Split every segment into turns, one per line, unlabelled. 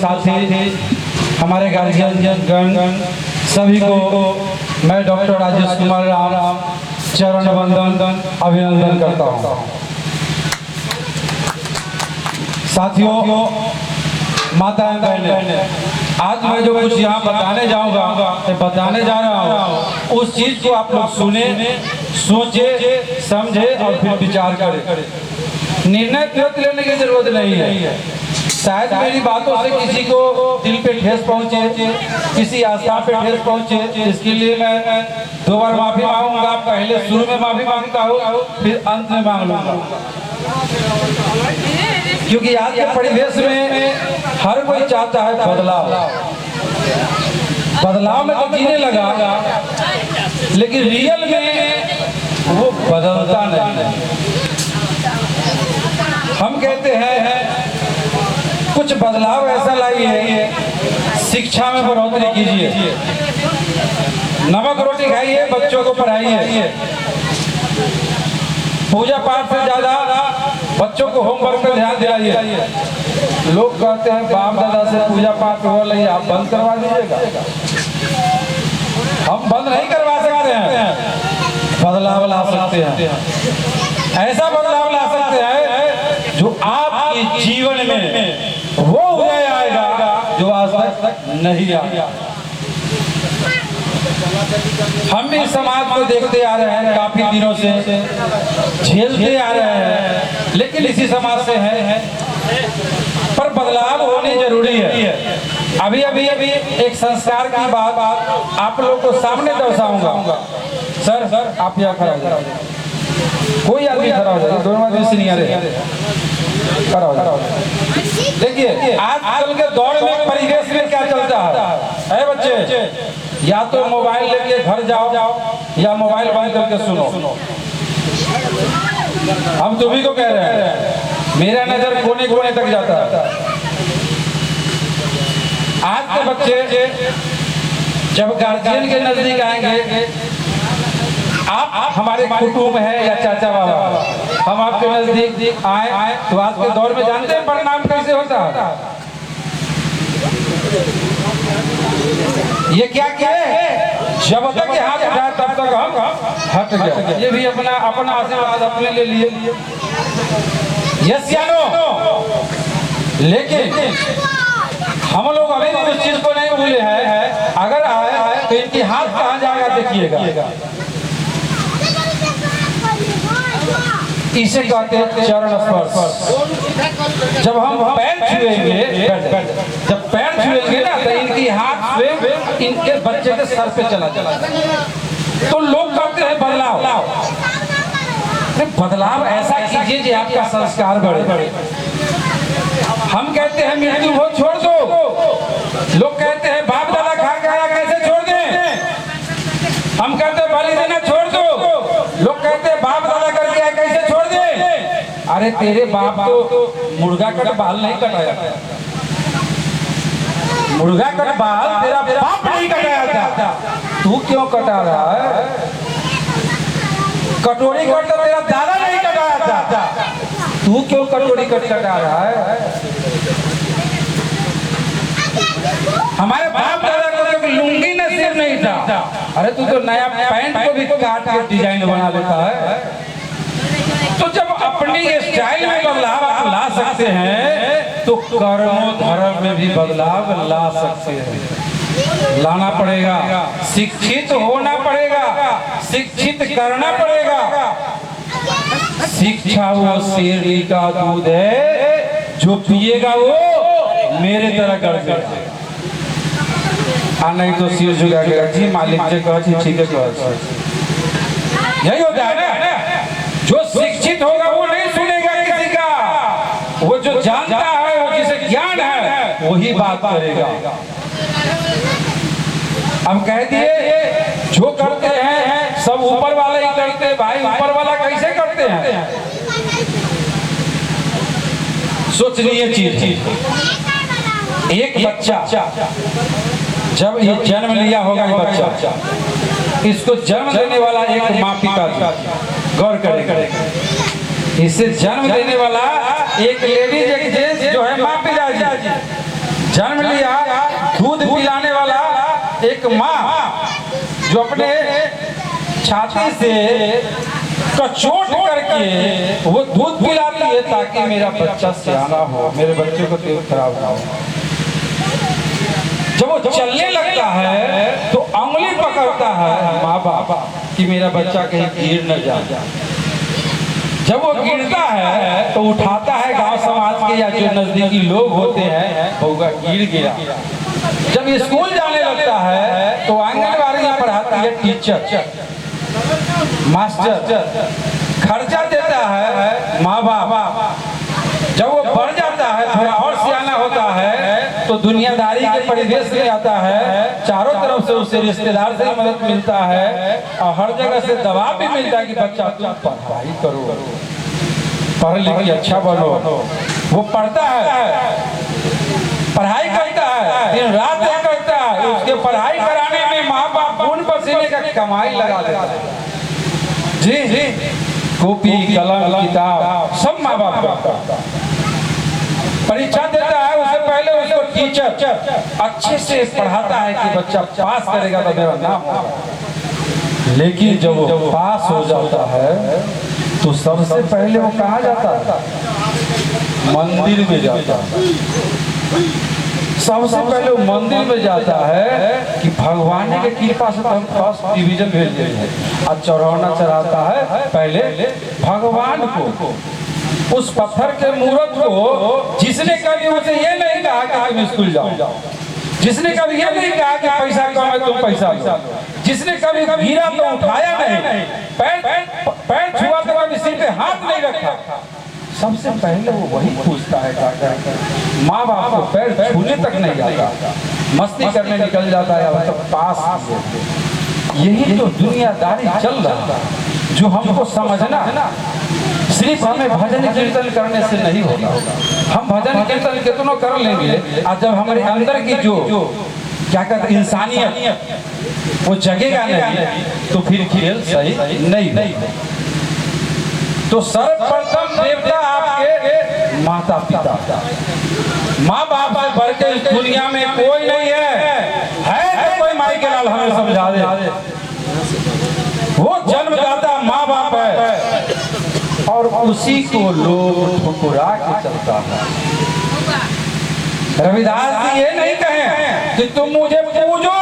साथी, हमारे गार्जियन सभी को मैं डॉक्टर राजेश कुमार राम चरण वंदन अभिनंदन करता हूँ। साथियों, माता बहनें, आज मैं जो कुछ यहाँ बताने जाऊँगा, बताने जा रहा हूँ, उस चीज़ को आप लोग सुने, सोचे, समझे और फिर विचार करें। निर्णय तुरंत लेने की जरूरत नहीं है। शायद मेरी बातों से किसी को दिल पे ठेस पहुँचे, किसी आस्था पे ठेस पहुँचे, इसके लिए मैं 2 बार माफ़ी मांगूंगा। पहले शुरू में माफ़ी मांगता हूँ, फिर अंत में मांग लूँगा, क्योंकि आज के परिवेश में हर कोई चाहता है बदलाव। बदलाव में तो जीने लगा, लेकिन रियल में वो बदलता नहीं। हम कहते हैं कुछ बदलाव ऐसा लाइए, शिक्षा में बढ़ोतरी कीजिए, नमक रोटी खाइए, बच्चों को पढ़ाइए, पूजा पाठ से ज्यादा बच्चों को होमवर्क पर ध्यान दिलाइए। लोग कहते हैं बाप दादा से पूजा पाठ हो रही है, आप बंद करवा दीजिएगा। हम बंद नहीं करवा सकते हैं, बदलाव ला सकते हैं। ऐसा बदलाव ला सकते हैं जो आपके जीवन में वो उदय आएगा जो आज तक नहीं आया। हम भी समाज को देखते आ रहे हैं, काफी दिनों से झेलते आ रहे हैं, लेकिन इसी समाज से हैं, पर बदलाव होनी जरूरी है। अभी एक संस्कार की बात आप लोगों को सामने दर्शाऊंगा। सर आप यहाँ खड़ा हो जाइए, कोई आदमी खड़ा हो जाइए, दोनों आदमी सीनियर है, खड़ा हो जाइए। देखिए आजकल के दौर में परिवेश में क्या चलता है बच्चे, या तो मोबाइल लेके घर जाओ या मोबाइल बंद करके सुनो। हम तो भी को कह रहे हैं, मेरा नजर कोने कोने तक जाता है। आज के बच्चे जब गार्जियन के नजदीक आएंगे, आप हमारे कुटुंब है या चाचा बाबा, हम आपके नजदीक आए तो आज के दौर में जानते हैं परिणाम कैसे होता है। ये क्या है, जब तक हाथ उठाया तब तक हम हट गए। ये भी अपना आशीर्वाद अपने ले लिए, यस या नो। लेकिन हम लोग अभी भी उस चीज को नहीं भूले हैं। अगर आए तो इनकी हाथ कहाँ जाएगा देखिएगा। इसे कहते हैं चरण स्पर्श। जब हम पैर छुएंगे, जब पैर छुएंगे ना, तो इनकी हाथ से इनके बच्चे के सर पे चला तो लोग कहते हैं बदलाव। बदलाव ऐसा कीजिए जो आपका संस्कार बढ़े। हम कहते हैं मृत्यु हो छोड़ दो, लोग कहते हैं बाप दादा खा गया कैसे छोड़ दें। हम कहते हैं बलि देना छोड़ दो, लोग कहते हैं बाप दादा कर गया कैसे छोड़ दे। अरे तेरे बाप तो मुर्गा का बाल नहीं कटाया था, मुर्गा का बाल तेरा बाप नहीं कटाया था, तू क्यों कटा रहा है। कटोरी कट तो तेरा दादा नहीं कटाया था, तू क्यों कटोरी कट कटा रहा है। हमारे बाप दादा को तो लुंगी नसीब नहीं था, अरे तू तो नया पैंट को भी काट के डिजाइन बना लेता है। तो जब अपनी स्टाइल में बदलाव आप ला सकते हैं, तो कर्मों धर्म में भी बदलाव ला सकते हैं। लाना पड़ेगा, शिक्षित होना पड़ेगा, शिक्षित करना पड़ेगा। शिक्षा वो शेरनी का दूध है, जो पिएगा वो मेरे तरह कर देगा। नहीं तो सिर झुका के जी मालिक से कह ठीक है, यही होता है ना। जो शिक्षित होगा वो नहीं सुनेगा किसी का, वो जो जानता है, वो जिसे ज्ञान है, वही बात करेगा। हम कह दिए जो करते हैं सब ऊपर वाले ही करते हैं। भाई ऊपर वाला कैसे करते हैं, सोचनीय चीज। एक बच्चा जब ये जन्म लिया होगा, ये बच्चा, इसको जन्म देने वाला एक माँ पिता, गौर करेगा, इसे जन्म देने वाला एक लेडीज, एक जेंट्स जो है माँ पिता जी। जन्म लिया, दूध पिलाने वाला एक माँ जो अपने छाती से कचोट करके वो दूध पिलाती है ताकि मेरा बच्चा सियाना हो, मेरे बच्चे को पेट खराब ना हो। जब वो चलने लगता है तो उंगली पकड़ता है माँ बाप कि मेरा बच्चा कहीं गिर न जाए। जब वो गिरता है तो उठाता है गांव समाज के या जो नजदीकी लोग होते हैं, बउआ गिर गया। जब स्कूल जाने लगता है तो आंगनबाड़ी में पढ़ाती है टीचर, मास्टर, खर्चा देता है माँ बाप। जब वो बढ़ जाता है, थोड़ा और सियाना होता है तो दुनियादारी के परिवेश में आता है, चारों तरफ से उसे रिश्तेदार से मदद मिलता है और हर जगह से दबाव भी मिलता है कि बच्चा तुम पढ़ाई करो, पढ़ लिख के अच्छा बनो। वो पढ़ता है, पढ़ाई करता है, दिन रात करता है, उसके पढ़ाई कराने में माँ बाप खून पसीने का कमाई लगा देता है। जी, कॉपी कलम किताब सब माँ बाप का। परीक्षा देता है, उससे पहले उसको टीचर अच्छे से पढ़ाता है कि बच्चा पास करेगा तो मेरा नाम होगा। लेकिन जब वो पास हो जाता है तो सबसे पहले वो कहाँ जाता है? मंदिर में जाता है। सबसे पहले वो मंदिर में जाता है कि भगवान के कृपा से हम फर्स्ट डिवीजन भेज देंगे। और चढ़ौना चढ़ाता है पहले भगवान को, उस पत्थर के मूर्त को, जिसने कभी उसे ये नहीं कहा कि तुम स्कूल जाओ, जिसने कभी ये नहीं कहा कि पैसा कम है तुम पैसा लो, जिसने कभी गिरा तो उठाया नहीं, पैर छुआ तो कभी सिर पे हाथ नहीं रखा। सबसे पहले वो वही पूछता है माँ बाप को पैर छूने तक नहीं जाता, मस्ती करने निकल जाता है मतलब पास। यही तो दुनियादारी चल रहा है जो हमको समझना है ना। सिर्फ हमें भजन कीर्तन करने से नहीं होगा। हम भजन कीर्तन कितनों कर लेंगे, और जब हमारे अंदर की जो क्या कहते इंसानियत वो जगेगा नहीं तो फिर खेल सही नहीं। तो सर्वप्रथम देवता आपके माता पिता, माँ बाप से बढ़ के इस दुनिया में कोई नहीं है तो कोई माई के लाल हमें समझा दे। वो जन्मदाता माँ बाप है और उसी को लोग ठुकरा के चलता है। रविदास जी ये नहीं कहे कि तुम मुझे पूजो,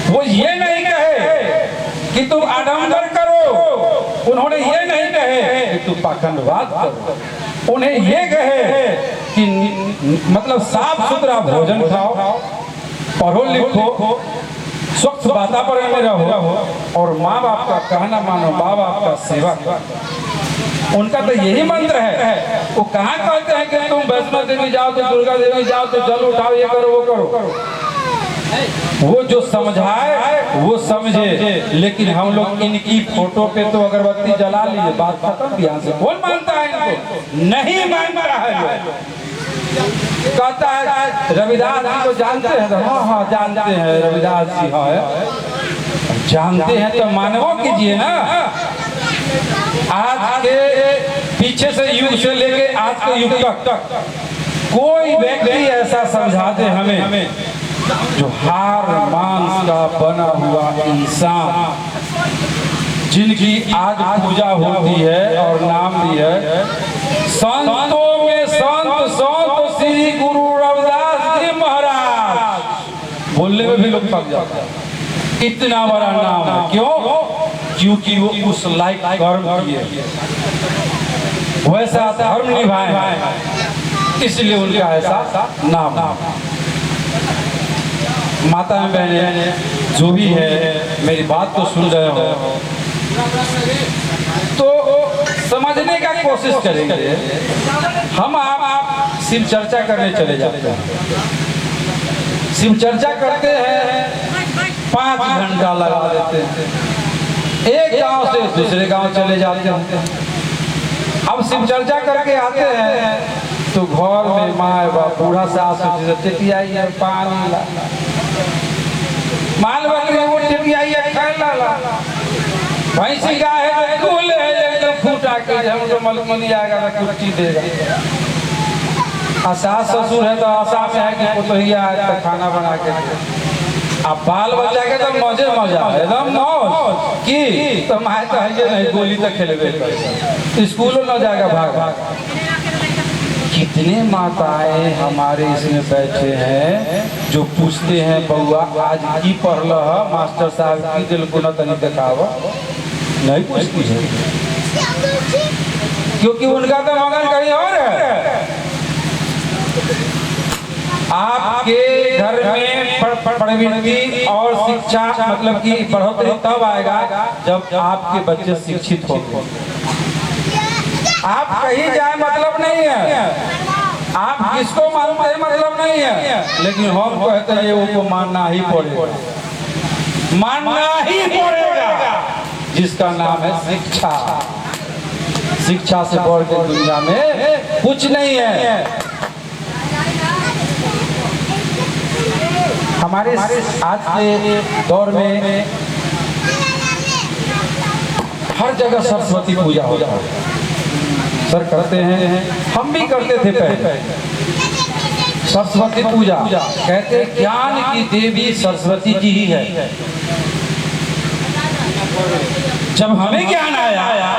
वो ये नहीं कहे कि तुम आडंबर करो, उन्होंने ये नहीं कहे कि तुम पाखंडवाद करो, उन्हें ये कहे कि मतलब साफ सुथरा भोजन खाओ, पढ़ो लिखो, स्वच्छ वातावरण में रहो और माँ बाप का कहना मानो, माँ बाप का सेवा करो। उनका तो यही मंत्र है। वो कहाँ कहते हैं कि तुम वैष्णो देवी जाओ तो दुर्गा देवी जाओ तो जल उठाओ, ये करो वो करो। वो जो समझाए वो समझे, लेकिन हम लोग इनकी फोटो पे तो अगरबत्ती जला लीजिए, बात खत्म। यहाँ से कौन मानता है इनको? नहीं मानता है। कहता है रविदास जी को जानते हैं? हाँ जानते हैं रविदास जी, हाँ जानते हैं तो मानवो कीजिए ना। आज के पीछे से युग से लेके आज के युग तक कोई व्यक्ति ऐसा समझा दे हमें जो हार मांस का बना हुआ इंसान, जिनकी आज पूजा होती है और नाम भी है संतों में संत श्री गुरु रविदास जी महाराज, बोलने में भी लोग पक जाते हैं। इतना बड़ा नाम है, क्यों? क्योंकि वो उस लायक कर्म किए, वैसा धर्म निभाए, इसलिए उनका ऐसा नाम। माता बहने जो भी है मेरी बात को सुन रहे हो तो समझने का कोशिश करेंगे। हम आप शिव चर्चा करने चले जाते हैं, शिव चर्चा करते हैं, 5 घंटा लगा देते हैं, एक गांव से दूसरे गांव चले जाते हैं। अब शिव चर्चा करके आते हैं तो घर में माँ बाप बूढ़ा सास टिटियाई है, पानी ला, माल बकरी वो टिटियाई है, खाए ला, भैंसी गाय है तो दूल्हे है एकदम खूटा के, हम तो मलमनी आएगा ना कुर्सी देगा। और सास ससुर है तो आशा में है कि पुतहिया है तो खाना बना के अब बाल बच्चा के तो मजे मजा एकदम मौज की तो माए तो है नहीं गोली तो खेलबे स्कूलों न जाएगा भाग भाग। कितने माताएं हमारे इसमें बैठे हैं जो पूछते हैं बउआ आज की पढ़ल मास्टर साहब की दिल को न तनी दिखाव नहीं पूछती है क्योंकि उनका तो मगन कहीं और है। आपके घर में प्रवृत्ति और शिक्षा मतलब कि बढ़ोतरी तब आएगा जब आपके बच्चे शिक्षित होंगे। आप कहीं जाए मतलब नहीं है, आप किसको मानते हैं मतलब नहीं है, लेकिन हम कहते हैं वो मानना ही पड़ेगा, मानना ही पड़ेगा जिसका नाम है शिक्षा। शिक्षा से बढ़ के दुनिया में कुछ नहीं है। हमारे आज के दौर में हर जगह सरस्वती पूजा होता है। सर करते हैं, हम भी करते थे पहले सरस्वती पूजा। कहते ज्ञान की देवी सरस्वती जी ही है। जब हमें ज्ञान आया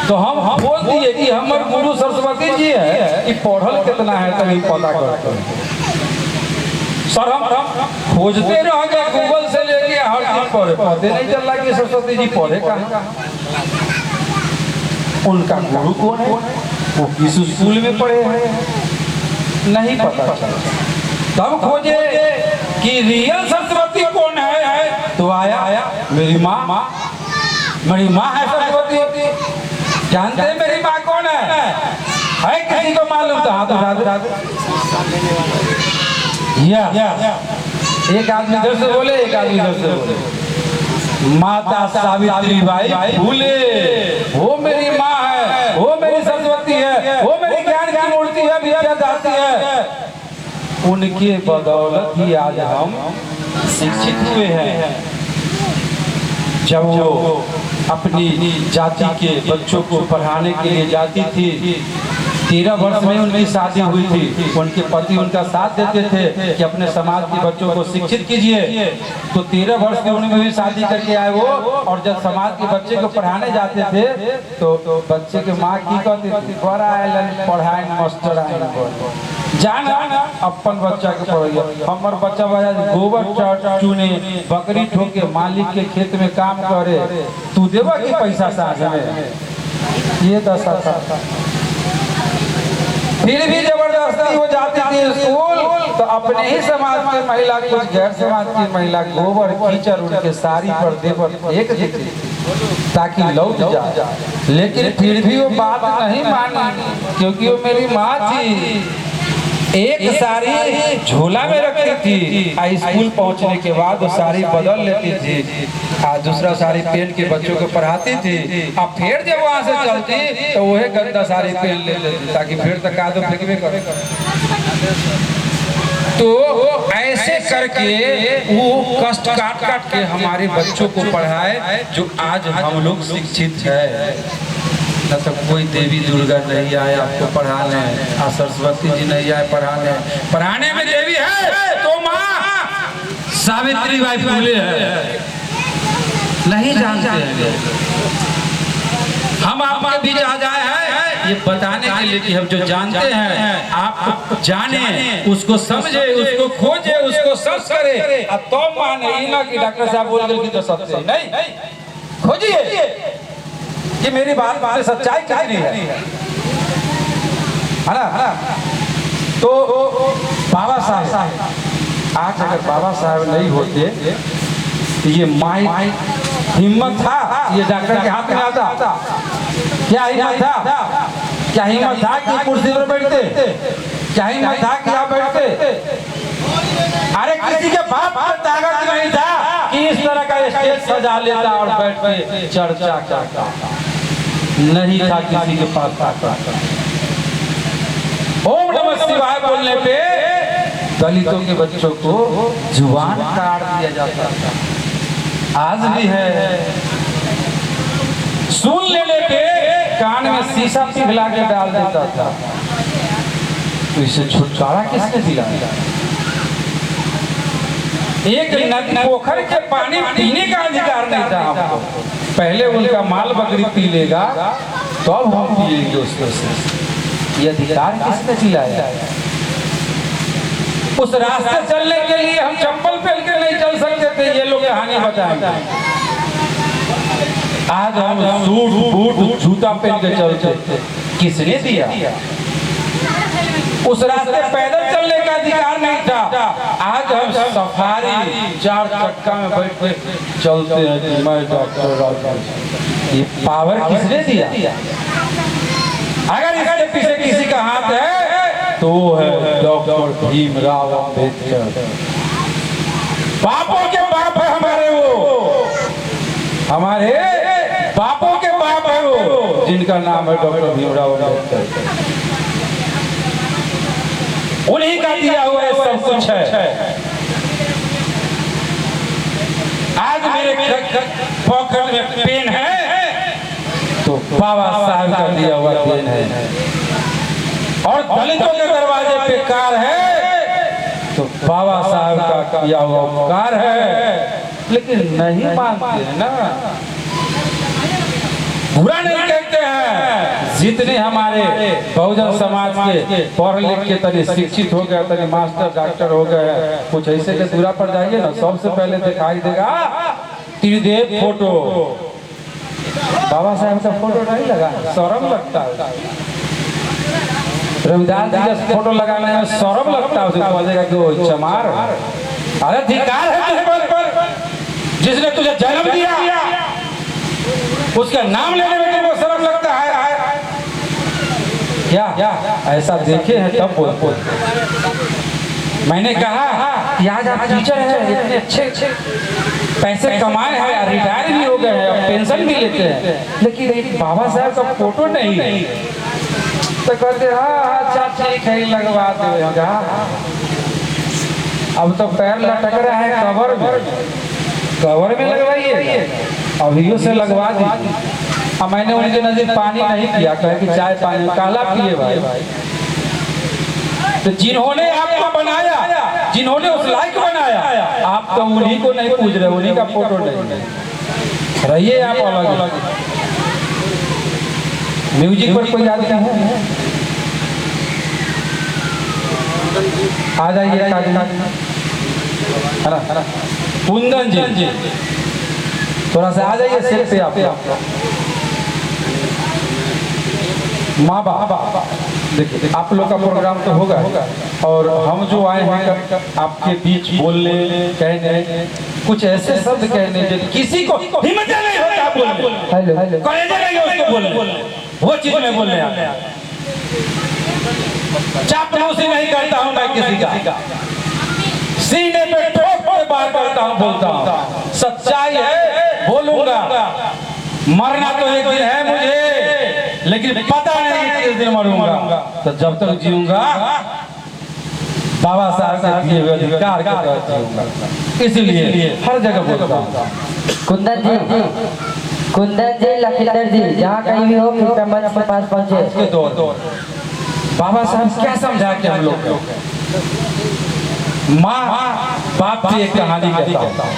तो हम बोल दिए कि हमारे गुरु सरस्वती जी है कि पढ़ल कितना है तो नहीं पता करते हैं। सर हम खोजते रह गए गूगल से लेके हर चीज पढ़े, पढ़ते नहीं चल रहा कि सरस्वती जी पढ़े कहाँ, उनका गुरु कौन है, वो किस स्कूल में पढ़े हैं, नहीं पता चला। तब खोजे कि रियल सरस्वती कौन है तो आया मेरी माँ, मेरी माँ है सरस्वती। जानते हैं मेरी माँ कौन है किसी को मालूम था? हाथ उठा दे। एक आदमी इधर से बोले, एक आदमी इधर से बोले। माता सावित्री बाई फूले वो मेरी माँ है, वो मेरी सरस्वती है, वो मेरी ज्ञान की मूर्ति है, विद्या दाती है। उनके बदौलत ही आज हम शिक्षित हुए हैं। जब वो अपनी जाति के बच्चों को पढ़ाने के लिए जाती थी, 13 वर्ष में उनकी शादी हुई थी। उनके पति उनका साथ देते थे कि अपने समाज के बच्चों को शिक्षित कीजिए। तो 13 वर्ष की उम्र में भी शादी करके आए वो, और जब समाज के बच्चे को पढ़ाने जाते थे तो बच्चे के माँ की कहती थी पढ़ाए मास्टर आए जाना अपन बच्चा के पढ़िए। हमार बच्चा गोबर चुने बकरी ठोके मालिक के खेत में काम करे, तू देवा की पैसा साझ में, ये दशा था। फिर भी जबरदस्ती हो जाती थी स्कूल तो अपने ही समाज की महिला, कुछ गैर समाज की महिला गोबर कीचड़ उनके साड़ी पर दे पर फेंक देती ताकि लौट जाए। लेकिन फिर भी वो बात नहीं मानी क्योंकि वो मेरी माँ थी। एक साड़ी झोला में रखती थी, स्कूल पहुंचने के बाद वो साड़ी बदल लेती थी, दूसरा साड़ी पहन के बच्चों को पढ़ाती थी। अब फिर जब वहां से चलती तो वही गंदा साड़ी पहन लेती थी ताकि फिर तक कादो फेंकबे करे। तो ऐसे करके वो कष्ट काट काट के हमारे बच्चों को पढ़ाए जो आज हम लोग शिक्षित है। न तो कोई देवी दुर्गा नहीं आए आपको पढ़ाने, सरस्वती जी नहीं आए पढ़ाने में देवी है तो माँ सावित्री बाई फूले है, नहीं जानते हैं। हम आपके बीच आ जाए हैं ये बताने के लिए कि हम जो जानते हैं आप जाने, उसको समझे, उसको खोजे, उसको सर्च करे। अब तो माने ना कि डॉक्टर साहब बोल गए कि तो सबसे नहीं खोजिए कि मेरी बात में सच्चाई कितनी है ना। तो बाबा साहब आज अगर बाबा साहब नहीं होते तो ये माई हिम्मत था ये डॉक्टर के हाथ में आता? क्या हिम्मत था? क्या हिम्मत था कि कुर्सी पर बैठते? क्या हिम्मत था कि आप बैठते? अरे किसी के बाप पर ताकत नहीं था कि इस तरह का स्टेज सजा लेता और बैठ के चर्चा करता, नहीं था किसी के पास ताकत। ओम नमः शिवाय बोलने पे दलितों के बच्चों को जुबान काट दिया जाता था, आज भी है। सुन लेने पे कान में शीशा पिघला के डाल देता था। तो इसे छुटकारा किसने दिलाया? एक नदी पोखर के पानी पीने का अधिकार नहीं था हमको। पहले उनका माल बकरी पी लेगा तो अब हम पिएंगे उसको से। ये अधिकार किसने दिलाया? उस रास्ते चलने के लिए हम चप्पल पहन के नहीं चल सकते थे, ये लोग कहानी बताएंगे। आज हम सूट बूट जूता पहन के चलते थे, किसने दिया? उस रास्ते पैदल चलने का अधिकार नहीं था। आज हम सफारी 4 चक्का में बैठ के चलते हैं। मैं डॉक्टर राज, ये पावर किसने दिया? अगर इसके पीछे किसी का हाथ है तो वो है डॉक्टर भीमराव अंबेडकर। बापों के बाप है हमारे, वो हमारे बापों के बाप है वो, जिनका नाम है डॉक्टर भीमराव अंबेडकर। उन्हीं का दिया हुआ सब कुछ है। आज मेरे पॉकेट में पेन है तो बाबा साहब का दिया हुआ पेन है, और दलितों के दरवाजे पे कार है तो बाबा साहब का किया हुआ उपकार है। लेकिन नहीं मानते हैं ना, बुरा नहीं कहते हैं। जितने हमारे बहुजन समाज के पढ़ लिख के तनी शिक्षित हो गए, तनी मास्टर डॉक्टर हो गए, कुछ ऐसे के दूरा पर जाइए ना, सबसे पहले दिखाई देगा त्रिदेव फोटो। बाबा साहब का फोटो नहीं लगा, शर्म लगता है। रविदास जी का फोटो लगाने में शर्म लगता है, उसे बोलेगा कि वो चमार। अरे अधिकार है तुझे पर, जिसने तुझे जन्म दिया उसका नाम लेने में तुमको शर्म लगता है? क्या ऐसा देखे हैं तब बोल। मैंने कहा कि आज आप टीचर हैं, इतने अच्छे पैसे कमाए हैं, रिटायर भी हो गए हैं, अब पेंशन भी लेते हैं, लेकिन एक बाबा साहब का फोटो नहीं। तो कहते हाँ अच्छा ठीक है लगवा दो। अब तो पैर लटक रहा है कवर में लगवाइए, अभी से लगवा दी। मैंने उनके नजदीक पानी नहीं पिया, कहे कि चाय पानी काला पिए भाई। तो जिन्होंने आपको बनाया, जिन्होंने उस लायक बनाया, आप तो उन्हीं को नहीं पूछ रहे, उन्हीं का फोटो नहीं। रहिए आप अलग। म्यूजिक पर कोई आदमी है? आ जाइए कुंदन जी, थोड़ा सा आ जाइए सिर पे आप। माँ बाप देखिए, आप लोग का प्रोग्राम तो होगा, और हम जो आए हैं आपके बीच बोलने कहने, कुछ ऐसे शब्द कहने जो किसी को हिम्मत नहीं होता बोलने, कॉलेज नहीं उसको बोलने, वो चीज में बोलने आया। चापलूसी नहीं करता हूँ मैं किसी का, सीने पे ठोक के बात करता हूँ, बोलता हूँ। सच्चाई है, बोलूंगा। मरना तो एक दिन है मुझे, लेकिन पता नहीं किस दिन मरूंगा। तो जब तक जीऊंगा बाबा साहब के दिए हुए अधिकार के तहत जीऊंगा, इसलिए हर जगह बोलता हूँ।
कुंदन जी लखींदर जी, जहाँ कहीं भी हो कृपया मंच के पास पहुँचे।
बाबा साहब क्या समझा के हम लोग माँ बाप की एक कहानी कहता हूँ।